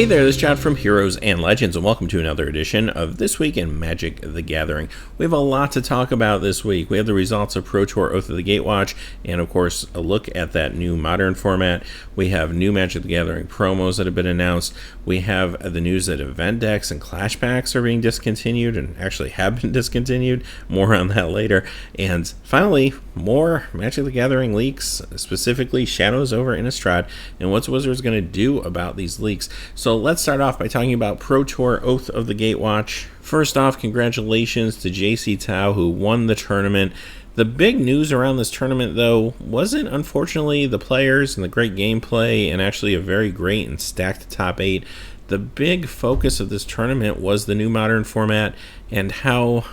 Hey there, this is John from Heroes and Legends, and welcome to another edition of This Week in Magic the Gathering. We have a lot to talk about this week. We have the results of Pro Tour Oath of the Gatewatch, and of course, a look at that new modern format. We have new Magic the Gathering promos that have been announced. We have the news that event decks and clash packs are being discontinued, and actually have been discontinued. More on that later. And finally, more Magic the Gathering leaks, specifically Shadows over Innistrad, and what's Wizards going to do about these leaks. So let's start off by talking about Pro Tour Oath of the Gatewatch. First off, congratulations to JC Tao, who won the tournament. The big news around this tournament, though, wasn't unfortunately the players and the great gameplay and actually a very great and stacked top 8. The big focus of this tournament was the new modern format and how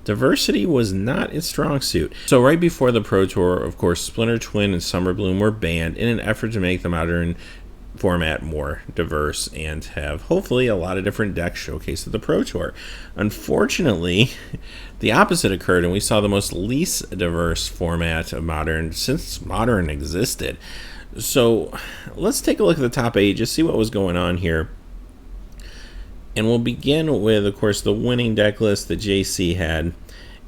diversity was not its strong suit. So right before the Pro Tour, of course, Splinter Twin and Summer Bloom were banned in an effort to make the modern format more diverse and have hopefully a lot of different decks showcased at the Pro Tour. Unfortunately, the opposite occurred, and we saw the most least diverse format of modern since modern existed. So let's take a look at the top 8, just see what was going on here. And we'll begin with, of course, the winning deck list that JC had.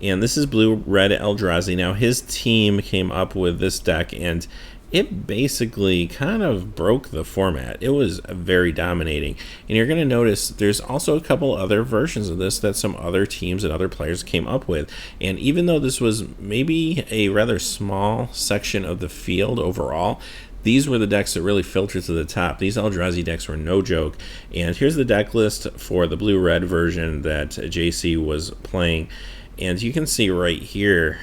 And this is Blue-Red Eldrazi. Now, his team came up with this deck, and it basically kind of broke the format. It was very dominating. And you're going to notice there's also a couple other versions of this that some other teams and other players came up with. And even though this was maybe a rather small section of the field overall, these were the decks that really filtered to the top. These Eldrazi decks were no joke. And here's the deck list for the blue-red version that JC was playing. And you can see right here,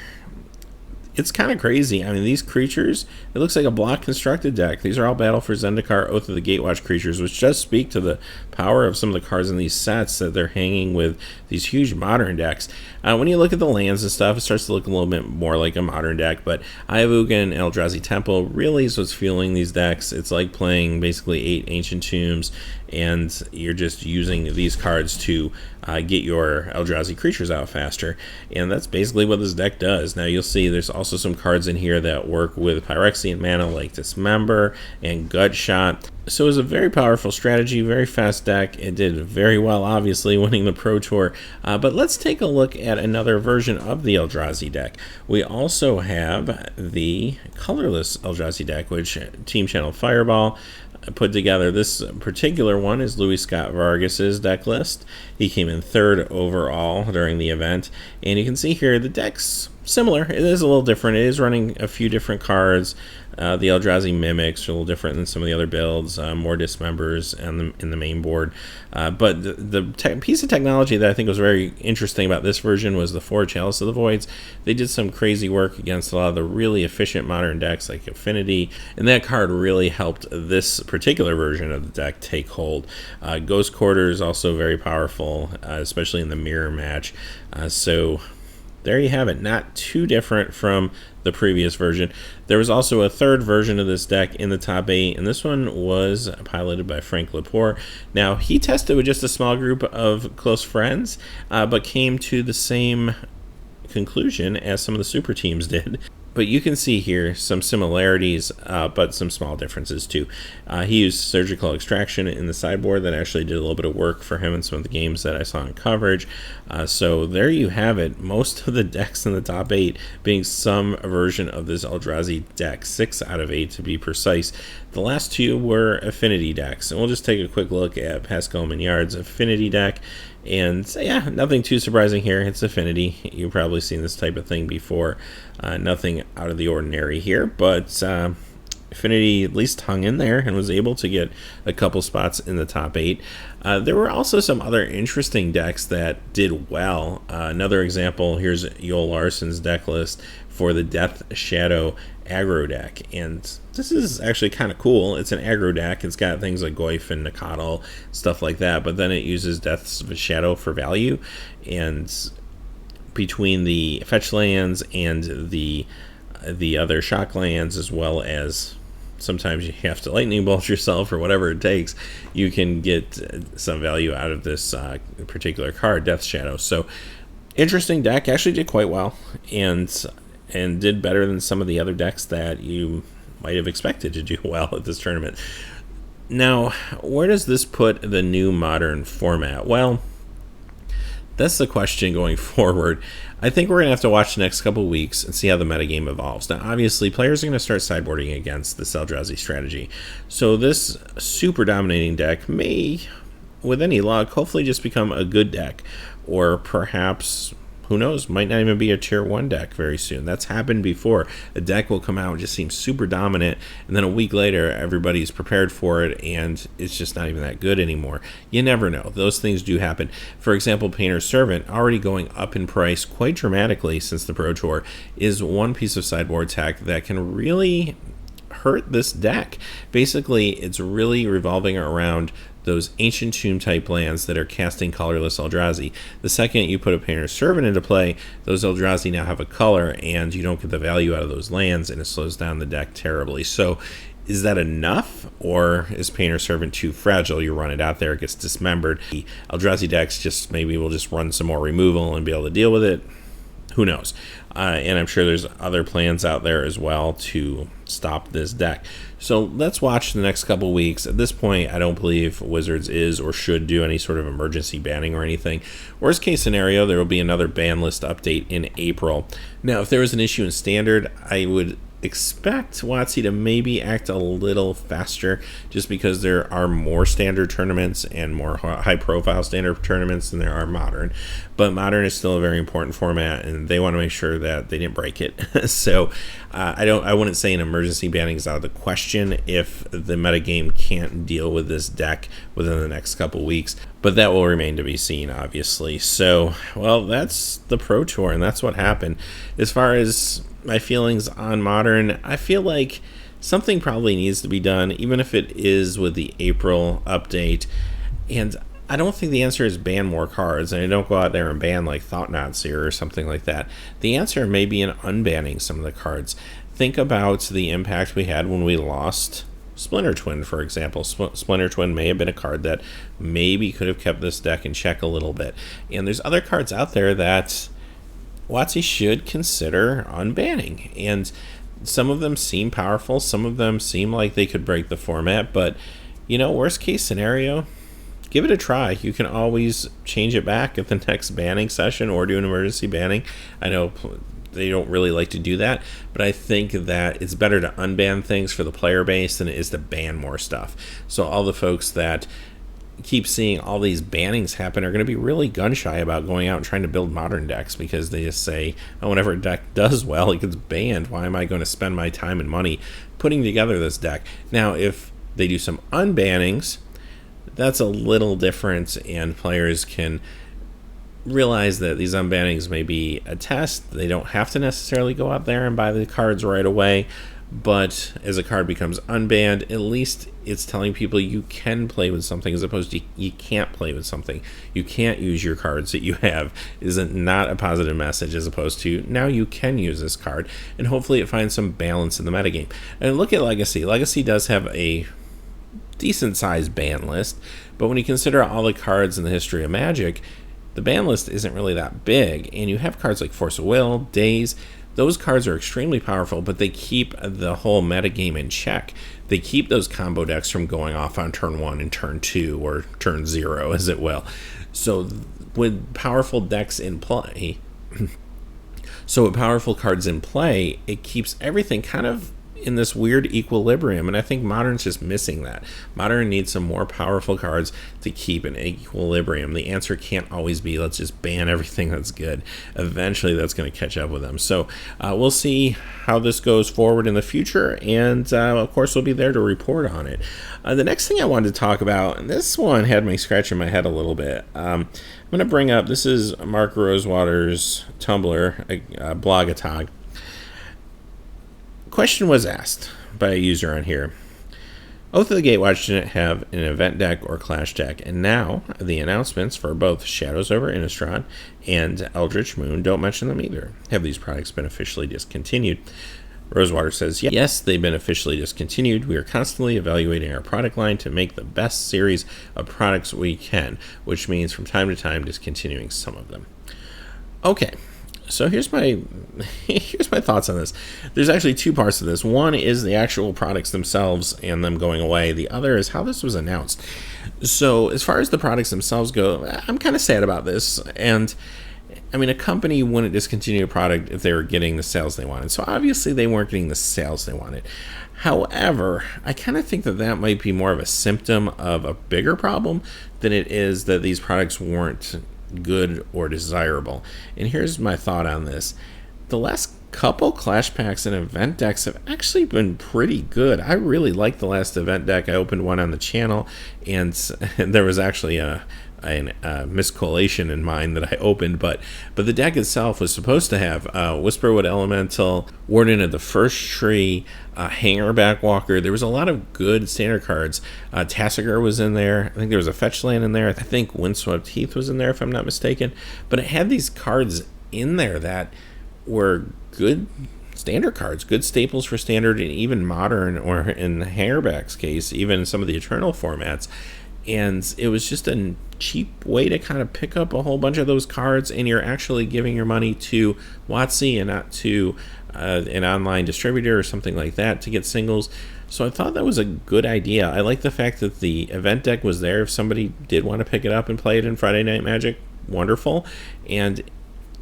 it's kind of crazy. I mean, these creatures, it looks like a block constructed deck. These are all Battle for Zendikar Oath of the Gatewatch creatures, which just speak to the power of some of the cards in these sets that they're hanging with these huge modern decks. When you look at the lands and stuff, it starts to look a little bit more like a modern deck, but Ayavugan and Eldrazi Temple really is what's fueling these decks. It's like playing basically 8 Ancient Tombs, and you're just using these cards to get your Eldrazi creatures out faster, and that's basically what this deck does. Now you'll see there's also some cards in here that work with Phyrexian mana like Dismember and Gut Shot. So it was a very powerful strategy, very fast deck. It did very well, obviously, winning the Pro Tour. But let's take a look at another version of the Eldrazi deck. We also have the colorless Eldrazi deck, which Team Channel Fireball put together. This particular one is Louis Scott Vargas's deck list. He came in 3rd overall during the event, and you can see here the deck's similar. It is a little different. It is running a few different cards. The Eldrazi Mimics are a little different than some of the other builds, more Dismembers in the main board. But the piece of technology that I think was very interesting about this version was the 4 Chalice of the Voids. They did some crazy work against a lot of the really efficient modern decks like Affinity, and that card really helped this particular version of the deck take hold. Ghost Quarter is also very powerful, especially in the mirror match. So there you have it, not too different from the previous version. There was also a 3rd version of this deck in the top 8, and this one was piloted by Frank Lepore. Now, he tested with just a small group of close friends, but came to the same conclusion as some of the super teams did. But you can see here some similarities, but some small differences too. He used surgical extraction in the sideboard that actually did a little bit of work for him in some of the games that I saw in coverage. So there you have it. Most of the decks in the top 8 being some version of this Eldrazi deck, 6 out of 8 to be precise. The last 2 were affinity decks, and we'll just take a quick look at Pascal Mignard's affinity deck. And so, yeah, nothing too surprising here. It's affinity. You've probably seen this type of thing before. Nothing out of the ordinary here, but Affinity at least hung in there and was able to get a couple spots in the top 8. There were also some other interesting decks that did well. Another example, here's Yoel Larsson's deck list for the Death Shadow aggro deck, and this is actually kind of cool. It's an aggro deck. It's got things like Goyf and Nakatl, stuff like that, but then it uses Death's Shadow for value, and between the fetch lands and the other shock lands, as well as sometimes you have to lightning bolt yourself or whatever it takes, you can get some value out of this particular card, Death Shadow. So interesting deck, actually did quite well, and did better than some of the other decks that you might have expected to do well at this tournament. Now, where does this put the new Modern format? Well, that's the question going forward. I think we're going to have to watch the next couple of weeks and see how the metagame evolves. Now, obviously, players are going to start sideboarding against the Eldrazi strategy. So this super dominating deck may, with any luck, hopefully just become a good deck. Or perhaps, who knows, might not even be a tier 1 deck very soon. That's happened before. A deck will come out and just seem super dominant, and then a week later, everybody's prepared for it, and it's just not even that good anymore. You never know. Those things do happen. For example, Painter's Servant, already going up in price quite dramatically since the Pro Tour, is one piece of sideboard tech that can really hurt this deck. Basically, it's really revolving around those Ancient Tomb type lands that are casting colorless Eldrazi. The second you put a Painter's Servant into play, those Eldrazi now have a color, and you don't get the value out of those lands, and it slows down the deck terribly. So is that enough, or is Painter's Servant too fragile? You run it out there, it gets dismembered. The Eldrazi decks just maybe will just run some more removal and be able to deal with it. Who knows? And I'm sure there's other plans out there as well to stop this deck. So let's watch the next couple weeks. At this point, I don't believe Wizards is or should do any sort of emergency banning or anything. Worst case scenario, there will be another ban list update in April. Now, if there was an issue in Standard, I would expect WotC to maybe act a little faster, just because there are more Standard tournaments and more high-profile Standard tournaments than there are Modern. But Modern is still a very important format, and they want to make sure that they didn't break it. So I wouldn't say an emergency banning is out of the question if the metagame can't deal with this deck within the next couple weeks. But that will remain to be seen, obviously. So, well, that's the Pro Tour, and that's what happened. As far as my feelings on Modern, I feel like something probably needs to be done, even if it is with the April update. And I don't think the answer is ban more cards, and I don't go out there and ban like Thought-Knot or something like that. The answer may be in unbanning some of the cards. Think about the impact we had when we lost Splinter Twin, for example. Splinter Twin may have been a card that maybe could have kept this deck in check a little bit. And there's other cards out there that WotC should consider unbanning. And some of them seem powerful. Some of them seem like they could break the format. But, you know, worst case scenario, give it a try. You can always change it back at the next banning session or do an emergency banning. I know they don't really like to do that, but I think that it's better to unban things for the player base than it is to ban more stuff. So all the folks that keep seeing all these bannings happen are going to be really gun-shy about going out and trying to build Modern decks, because they just say, oh, whenever a deck does well, it gets banned. Why am I going to spend my time and money putting together this deck? Now, if they do some unbannings, that's a little different, and players can realize that these unbannings may be a test. They don't have to necessarily go out there and buy the cards right away, but as a card becomes unbanned, at least it's telling people you can play with something, as opposed to you can't play with something. You can't use your cards that you have. Isn't not a positive message, as opposed to now you can use this card, and hopefully it finds some balance in the metagame. And look at Legacy. Legacy does have a decent sized ban list, but when you consider all the cards in the history of Magic, the ban list isn't really that big, and you have cards like Force of Will, Daze. Those cards are extremely powerful, but they keep the whole metagame in check. They keep those combo decks from going off on turn 1 and turn 2, or turn 0, as it will. So with powerful decks in play, with powerful cards in play, it keeps everything kind of in this weird equilibrium, and I think Modern's just missing that. Modern needs some more powerful cards to keep an equilibrium. The answer can't always be, let's just ban everything that's good. Eventually that's going to catch up with them. So we'll see how this goes forward in the future, and of course we'll be there to report on it. The next thing I wanted to talk about, and this one had me scratching my head a little bit, I'm going to bring up, this is Mark Rosewater's Tumbler blog-a-tog. Question was asked by a user on here. Oath of the Gatewatch didn't have an event deck or clash deck, and now the announcements for both Shadows over Innistrad and Eldritch Moon don't mention them either. Have these products been officially discontinued? Rosewater says, yes, they've been officially discontinued. We are constantly evaluating our product line to make the best series of products we can, which means from time to time discontinuing some of them. Okay. So here's my here's my thoughts on this. There's actually two parts to this. One is the actual products themselves and them going away. The other is how this was announced. So as far as the products themselves go, I'm kind of sad about this. And I mean, a company wouldn't discontinue a product if they were getting the sales they wanted. So obviously they weren't getting the sales they wanted. However, I kind of think that that might be more of a symptom of a bigger problem than it is that these products weren't good or desirable. And here's my thought on this. The last couple Clash Packs and event decks have actually been pretty good. I really like the last event deck. I opened one on the channel, and there was actually a miscollation in mine that I opened, but the deck itself was supposed to have Whisperwood Elemental, Warden of the First Tree, Hanger Backwalker. There was a lot of good standard cards. Tassiger was in there. I think there was a fetch land in there. I think Windswept Heath was in there, if I'm not mistaken. But it had these cards in there that were good standard cards, good staples for standard and even modern, or in Hangerback's case, even in some of the Eternal formats. And it was just a cheap way to kind of pick up a whole bunch of those cards, and you're actually giving your money to WotC and not to an online distributor or something like that to get singles. So I thought that was a good idea. I like the fact that the event deck was there. If somebody did want to pick it up and play it in Friday Night Magic, wonderful. And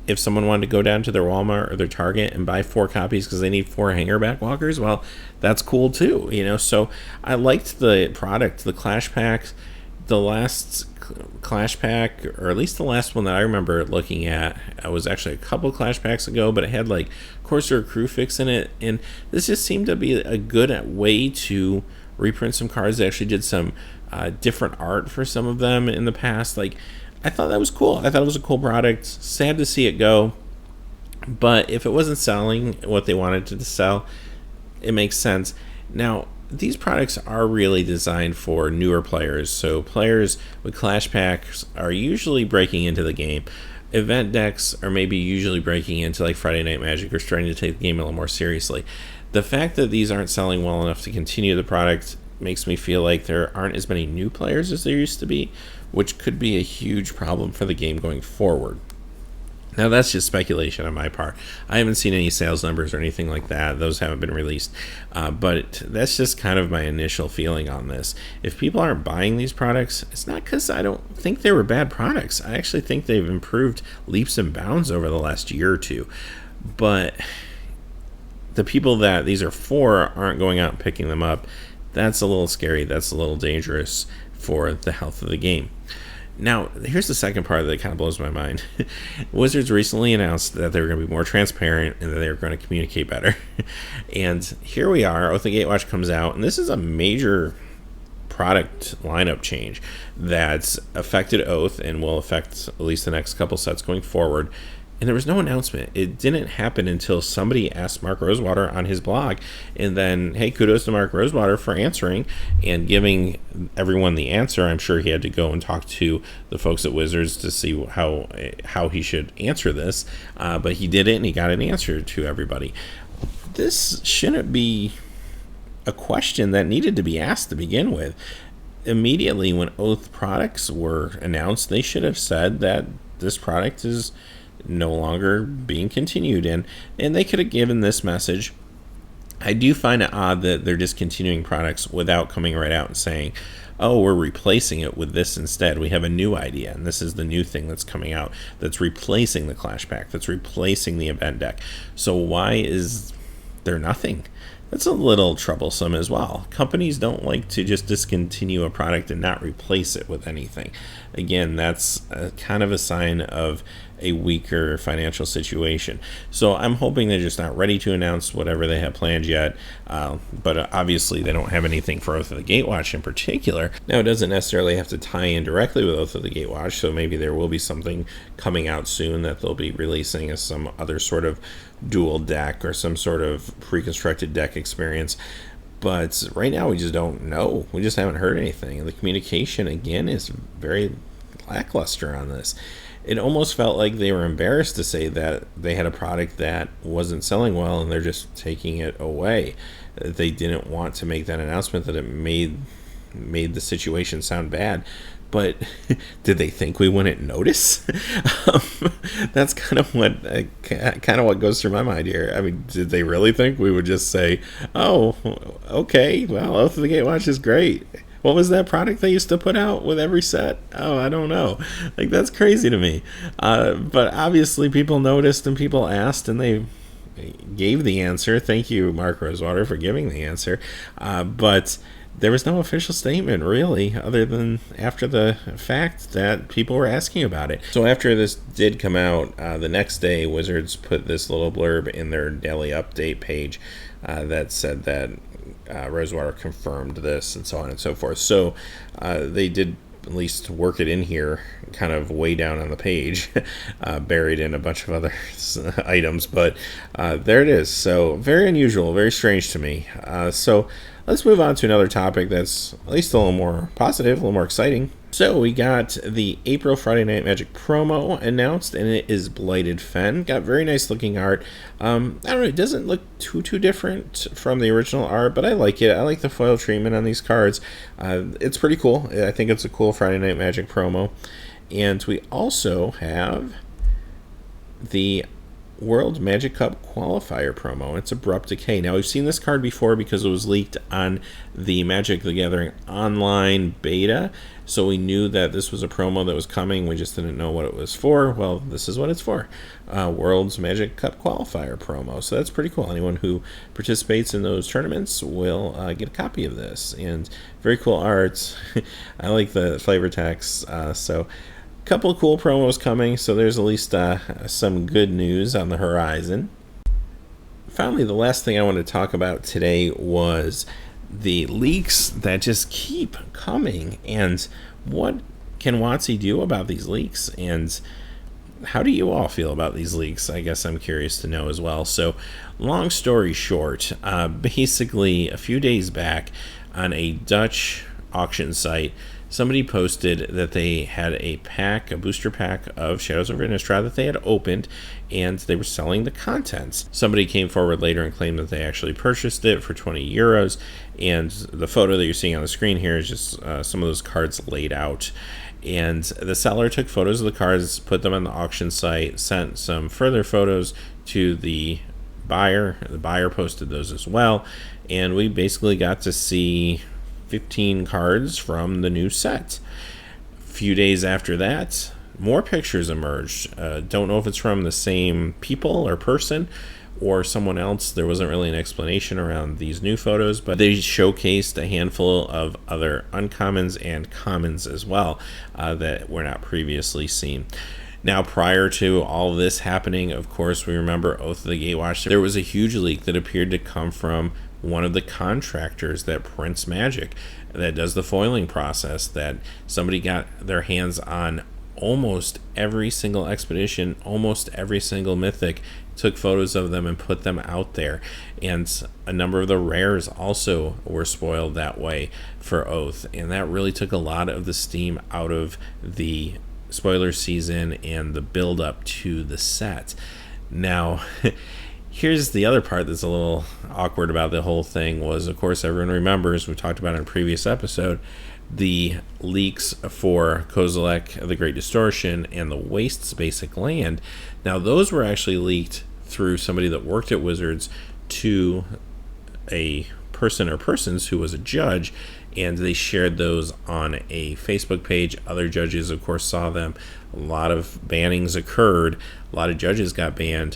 if someone wanted to go down to their Walmart or their Target and buy 4 copies because they need 4 Hanger Backwalkers, well, that's cool too, you know. So I liked the product, the Clash Packs. The last Clash Pack, or at least the last one that I remember looking at, was actually a couple Clash Packs ago, but it had like Corsair Crewfix in it, and this just seemed to be a good way to reprint some cards. They actually did some different art for some of them in the past. Like, I thought that was cool. I thought it was a cool product. Sad to see it go, but if it wasn't selling what they wanted it to sell, it makes sense. Now, these products are really designed for newer players. So players with Clash Packs are usually breaking into the game. Event decks are maybe usually breaking into like Friday Night Magic or starting to take the game a little more seriously. The fact that these aren't selling well enough to continue the product makes me feel like there aren't as many new players as there used to be, which could be a huge problem for the game going forward. Now, that's just speculation on my part. I haven't seen any sales numbers or anything like that. Those haven't been released. But that's just kind of my initial feeling on this. If people aren't buying these products, it's not because I don't think they were bad products. I actually think they've improved leaps and bounds over the last year or two. But the people that these are for aren't going out and picking them up. That's a little scary. That's a little dangerous for the health of the game. Now, here's the second part that kind of blows my mind. Wizards recently announced that they were going to be more transparent and that they were going to communicate better. And here we are. Oath of the Gatewatch comes out, and this is a major product lineup change that's affected Oath and will affect at least the next couple sets going forward. And there was no announcement. It didn't happen until somebody asked Mark Rosewater on his blog. And then, hey, kudos to Mark Rosewater for answering and giving everyone the answer. I'm sure he had to go and talk to the folks at Wizards to see how he should answer this. But he did it, and he got an answer to everybody. This shouldn't be a question that needed to be asked to begin with. Immediately when Oath products were announced, they should have said that this product is no longer being continued, and they could have given this message. I do find it odd that they're discontinuing products without coming right out and saying, oh, we're replacing it with this instead. We have a new idea, and this is the new thing that's coming out that's replacing the Clash Pack, that's replacing the event deck. So why is there nothing? That's a little troublesome as well. Companies don't like to just discontinue a product and not replace it with anything. Again, that's kind of a sign of a weaker financial situation. So I'm hoping they're just not ready to announce whatever they have planned yet. But obviously they don't have anything for Oath of the Gatewatch in particular. Now, it doesn't necessarily have to tie in directly with Oath of the Gatewatch, so maybe there will be something coming out soon that they'll be releasing as some other sort of dual deck or some sort of pre-constructed deck experience. But right now we just don't know. We just haven't heard anything. And the communication, again, is very lackluster on this. It almost felt like they were embarrassed to say that they had a product that wasn't selling well and they're just taking it away. They didn't want to make that announcement, that it made made the situation sound bad. But did they think we wouldn't notice? That's kind of what goes through my mind here. I mean, did they really think we would just say, "Oh, okay, well, Oath of the Gatewatch is great"? What was that product they used to put out with every set? Oh, I don't know. Like, that's crazy to me. But obviously, people noticed and people asked, and they gave the answer. Thank you, Mark Rosewater, for giving the answer. But there was no official statement, really, other than after the fact that people were asking about it. So after this did come out, the next day, Wizards put this little blurb in their daily update page that said that Rosewater confirmed this and so on and so forth. So they did at least work it in here, kind of way down on the page, buried in a bunch of other items. But there it is. So very unusual, very strange to me. So let's move on to another topic that's at least a little more positive, a little more exciting. So we got the April Friday Night Magic promo announced, and it is Blighted Fen. Got very nice looking art. I don't know, it doesn't look too different from the original art, but I like it. I like the foil treatment on these cards. It's pretty cool. I think it's a cool Friday Night Magic promo. And we also have the World Magic Cup qualifier promo. It's Abrupt Decay. Now, we've seen this card before because it was leaked on the Magic the Gathering online beta, so we knew that this was a promo that was coming. We just didn't know what it was for. Well, this is what it's for. World's Magic Cup qualifier promo. So that's pretty cool. Anyone who participates in those tournaments will get a copy of this. And very cool art. I like the flavor text. So couple of cool promos coming, so there's at least some good news on the horizon. Finally, the last thing I want to talk about today was the leaks that just keep coming, and what can WotC do about these leaks, and how do you all feel about these leaks? I guess I'm curious to know as well. So long story short, basically a few days back on a Dutch auction site, somebody posted that they had a booster pack of Shadows over Innistrad that they had opened, and they were selling the contents. Somebody came forward later and claimed that they actually purchased it for 20 euros, and the photo that you're seeing on the screen here is just some of those cards laid out. And the seller took photos of the cards, put them on the auction site, sent some further photos to the buyer. The buyer posted those as well, and we basically got to see 15 cards from the new set. A few days after that, more pictures emerged. Don't know if it's from the same people or person or someone else. There wasn't really an explanation around these new photos, but they showcased a handful of other uncommons and commons as well that were not previously seen. Now, prior to all of this happening, of course, we remember Oath of the Gatewatch. There was a huge leak that appeared to come from one of the contractors that prints Magic, that does the foiling process, that somebody got their hands on almost every single expedition, almost every single mythic, took photos of them and put them out there. And a number of the rares also were spoiled that way for Oath, and that really took a lot of the steam out of the spoiler season and the build up to the set. Now, here's the other part that's a little awkward about the whole thing was, of course, everyone remembers, we talked about in a previous episode, the leaks for Kozilek, the Great Distortion, and the Wastes Basic Land. Now, those were actually leaked through somebody that worked at Wizards to a person or persons who was a judge, and they shared those on a Facebook page. Other judges, of course, saw them. A lot of bannings occurred. A lot of judges got banned.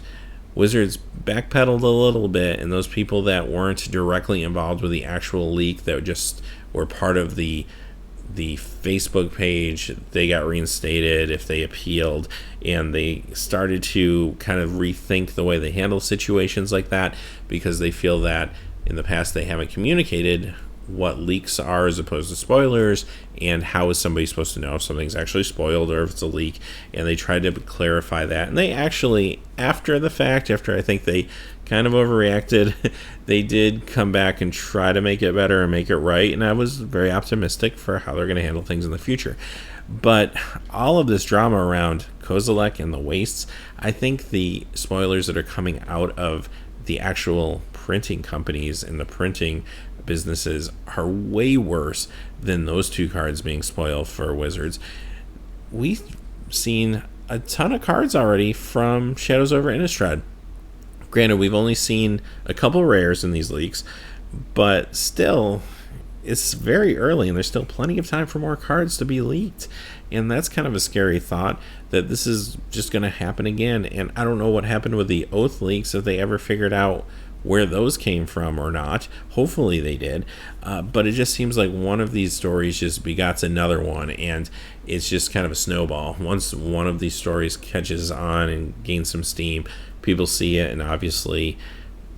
Wizards backpedaled a little bit, and those people that weren't directly involved with the actual leak, that just were part of the Facebook page, they got reinstated if they appealed, and they started to kind of rethink the way they handle situations like that, because they feel that in the past they haven't communicated what leaks are as opposed to spoilers, and how is somebody supposed to know if something's actually spoiled or if it's a leak. And they tried to clarify that, and they actually, after the fact, after I think they kind of overreacted, they did come back and try to make it better and make it right, and I was very optimistic for how they're going to handle things in the future. But all of this drama around Kozilek and the Wastes, I think the spoilers that are coming out of the actual printing companies and the printing businesses are way worse than those two cards being spoiled for Wizards. We've seen a ton of cards already from Shadows over Innistrad. Granted, we've only seen a couple rares in these leaks, but still, it's very early and there's still plenty of time for more cards to be leaked. And that's kind of a scary thought that this is just going to happen again. And I don't know what happened with the Oath leaks, if they ever figured out where those came from or not. Hopefully they did. But it just seems like one of these stories just begots another one, and it's just kind of a snowball. Once one of these stories catches on and gains some steam, people see it and obviously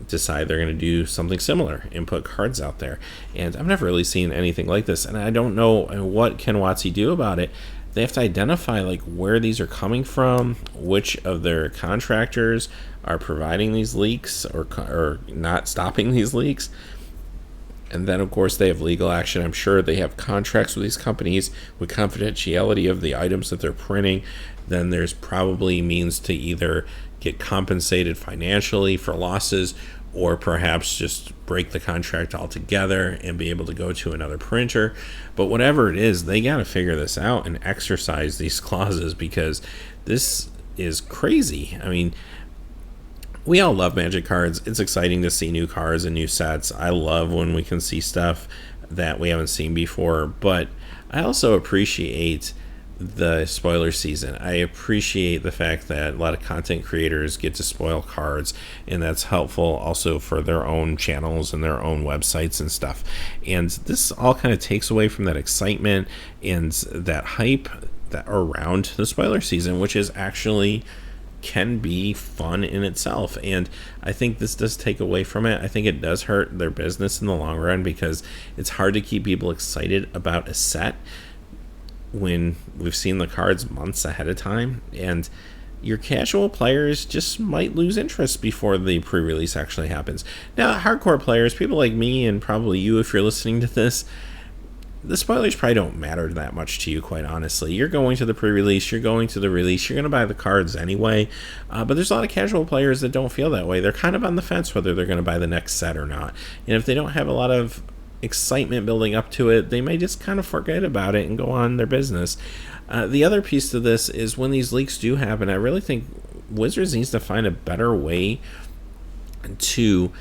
decide they're going to do something similar and put cards out there. And I've never really seen anything like this, and I don't know what can WotC do about it. They have to identify like where these are coming from, which of their contractors are providing these leaks or not stopping these leaks. And then, of course, they have legal action. I'm sure they have contracts with these companies with confidentiality of the items that they're printing. Then there's probably means to either get compensated financially for losses or perhaps just break the contract altogether and be able to go to another printer. But whatever it is, they got to figure this out and exercise these clauses, because this is crazy. I mean, we all love Magic cards. It's exciting to see new cards and new sets. I love when we can see stuff that we haven't seen before, but I also appreciate the spoiler season. I appreciate the fact that a lot of content creators get to spoil cards, and that's helpful also for their own channels and their own websites and stuff. And this all kind of takes away from that excitement and that hype that around the spoiler season, which is actually can be fun in itself. And I think this does take away from it. I think it does hurt their business in the long run, because it's hard to keep people excited about a set when we've seen the cards months ahead of time, and your casual players just might lose interest before the pre-release actually happens. Now, hardcore players, people like me and probably you if you're listening to this, the spoilers probably don't matter that much to you, quite honestly. You're going to the pre-release, you're going to the release, you're going to buy the cards anyway. But there's a lot of casual players that don't feel that way. They're kind of on the fence whether they're going to buy the next set or not. And if they don't have a lot of excitement building up to it, they may just kind of forget about it and go on their business. The other piece to this is when these leaks do happen, I really think Wizards needs to find a better way to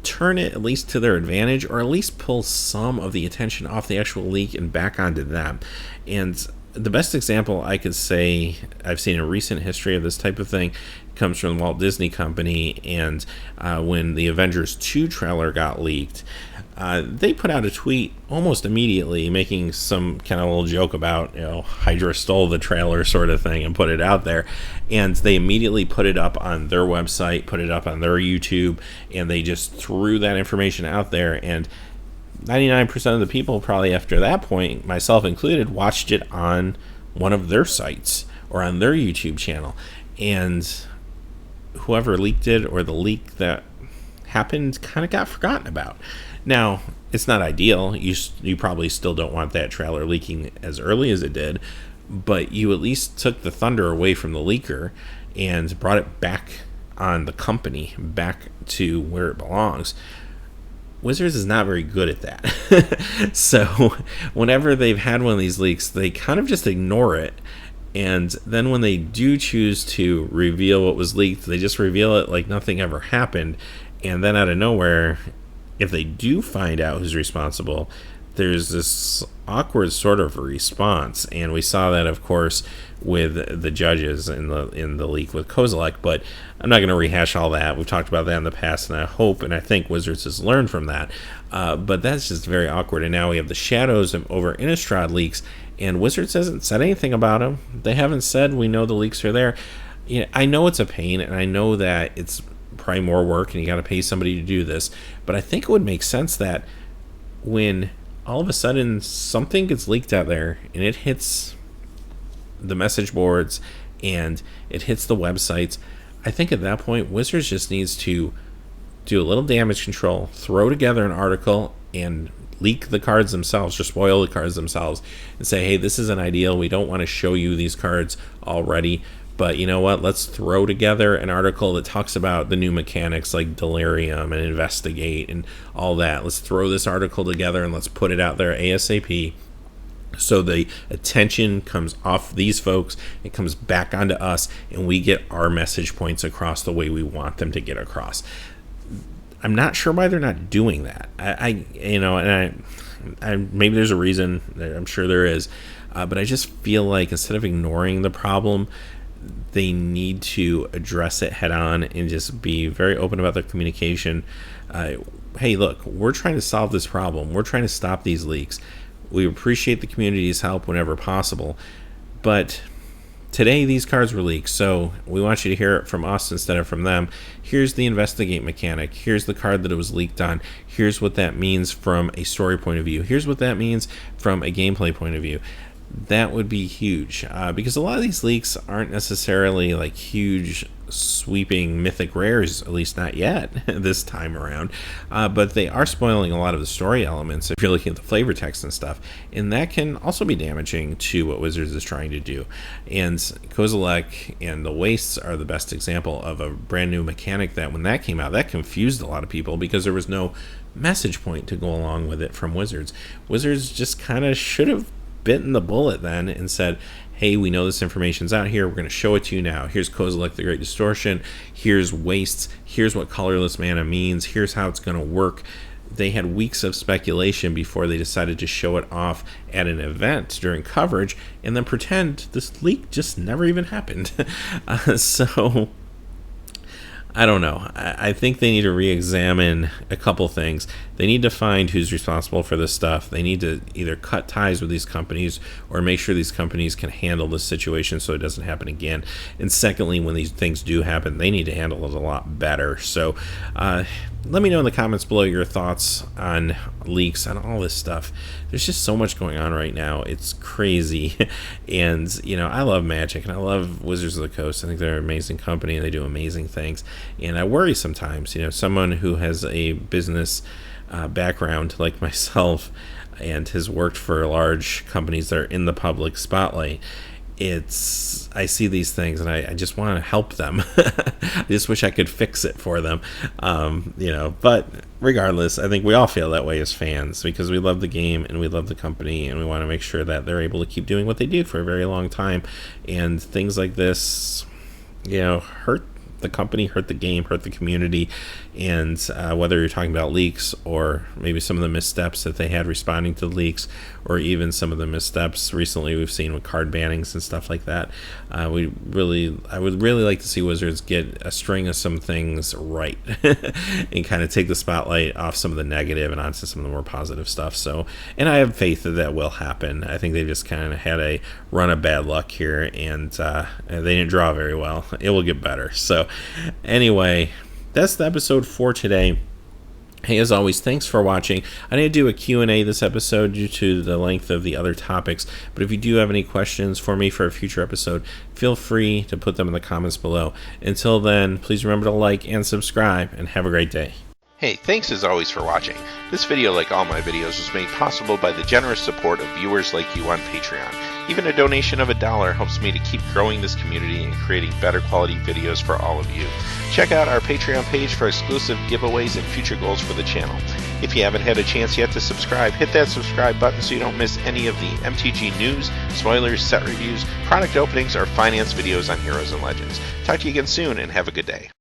turn it at least to their advantage, or at least pull some of the attention off the actual leak and back onto them. And the best example I could say I've seen in recent history of this type of thing comes from the Walt Disney Company. And when the Avengers 2 trailer got leaked, they put out a tweet almost immediately making some kind of little joke about, Hydra stole the trailer sort of thing, and put it out there. And they immediately put it up on their website, put it up on their YouTube, and they just threw that information out there. And 99% of the people probably after that point, myself included, watched it on one of their sites or on their YouTube channel. And whoever leaked it, or the leak that happened, kind of got forgotten about. Now, it's not ideal. You probably still don't want that trailer leaking as early as it did, but you at least took the thunder away from the leaker and brought it back on the company, back to where it belongs. Wizards is not very good at that. So whenever they've had one of these leaks, they kind of just ignore it. And then when they do choose to reveal what was leaked, they just reveal it like nothing ever happened. And then out of nowhere, if they do find out who's responsible, there's this awkward sort of response. And we saw that, of course, with the judges in the leak with Kozilek, but I'm not going to rehash all that. We've talked about that in the past, and I hope and I think Wizards has learned from that. But that's just very awkward. And now we have the Shadows over Innistrad leaks, and Wizards hasn't said anything about them. They haven't said, we know the leaks are there. I know it's a pain, and I know that it's probably more work, and you got to pay somebody to do this, but I think it would make sense that when all of a sudden something gets leaked out there and it hits the message boards and it hits the websites, I think at that point Wizards just needs to do a little damage control, throw together an article and leak the cards themselves, just spoil the cards themselves, and say, hey, this isn't ideal, we don't want to show you these cards already, But you know what? Let's throw together an article that talks about the new mechanics like Delirium and Investigate and all that. Let's throw this article together and let's put it out there ASAP. So the attention comes off these folks, it comes back onto us, and we get our message points across the way we want them to get across. I'm not sure why they're not doing that. I maybe there's a reason. I'm sure there is, but I just feel like instead of ignoring the problem, they need to address it head on and just be very open about their communication. Hey, look, we're trying to solve this problem. We're trying to stop these leaks. We appreciate the community's help whenever possible, but today these cards were leaked, so we want you to hear it from us instead of from them. Here's the Investigate mechanic. Here's the card that it was leaked on. Here's what that means from a story point of view. Here's what that means from a gameplay point of view. That would be huge, because a lot of these leaks aren't necessarily like huge sweeping mythic rares, at least not yet this time around, but they are spoiling a lot of the story elements if you're looking at the flavor text and stuff, and that can also be damaging to what Wizards is trying to do. And Kozilek and the Wastes are the best example of a brand new mechanic that when that came out, that confused a lot of people because there was no message point to go along with it from Wizards. Wizards just kind of should have bitten the bullet then and said, hey, we know this information's out here, we're going to show it to you now. Here's Kozilek the Great Distortion, here's Wastes, here's what colorless mana means, here's how it's going to work. They had weeks of speculation before they decided to show it off at an event during coverage and then pretend this leak just never even happened. So I don't know. I think they need to re-examine a couple things. They need to find who's responsible for this stuff. They need to either cut ties with these companies or make sure these companies can handle this situation so it doesn't happen again. And secondly, when these things do happen, they need to handle it a lot better. So let me know in the comments below your thoughts on leaks, on all this stuff. There's just so much going on right now. It's crazy. And, you know, I love Magic and I love Wizards of the Coast. I think they're an amazing company and they do amazing things. And I worry sometimes, you know, someone who has a business background like myself and has worked for large companies that are in the public spotlight, I see these things and I just want to help them. I just wish I could fix it for them, you know, but regardless, I think we all feel that way as fans because we love the game and we love the company and we want to make sure that they're able to keep doing what they did for a very long time. And things like this, you know, hurt the company, hurt the game, hurt the community. And whether you're talking about leaks or maybe some of the missteps that they had responding to the leaks, or even some of the missteps recently we've seen with card bannings and stuff like that, I would really like to see Wizards get a string of some things right and kind of take the spotlight off some of the negative and onto some of the more positive stuff. So, and I have faith that that will happen. I think they just kind of had a run of bad luck here and they didn't draw very well. It will get better. So anyway, that's the episode for today. Hey, as always, thanks for watching. I didn't do a Q&A this episode due to the length of the other topics, but if you do have any questions for me for a future episode, feel free to put them in the comments below. Until then, please remember to like and subscribe, and have a great day. Hey, thanks as always for watching. This video, like all my videos, was made possible by the generous support of viewers like you on Patreon. Even a donation of $1 helps me to keep growing this community and creating better quality videos for all of you. Check out our Patreon page for exclusive giveaways and future goals for the channel. If you haven't had a chance yet to subscribe, hit that subscribe button so you don't miss any of the MTG news, spoilers, set reviews, product openings, or finance videos on Heroes and Legends. Talk to you again soon and have a good day.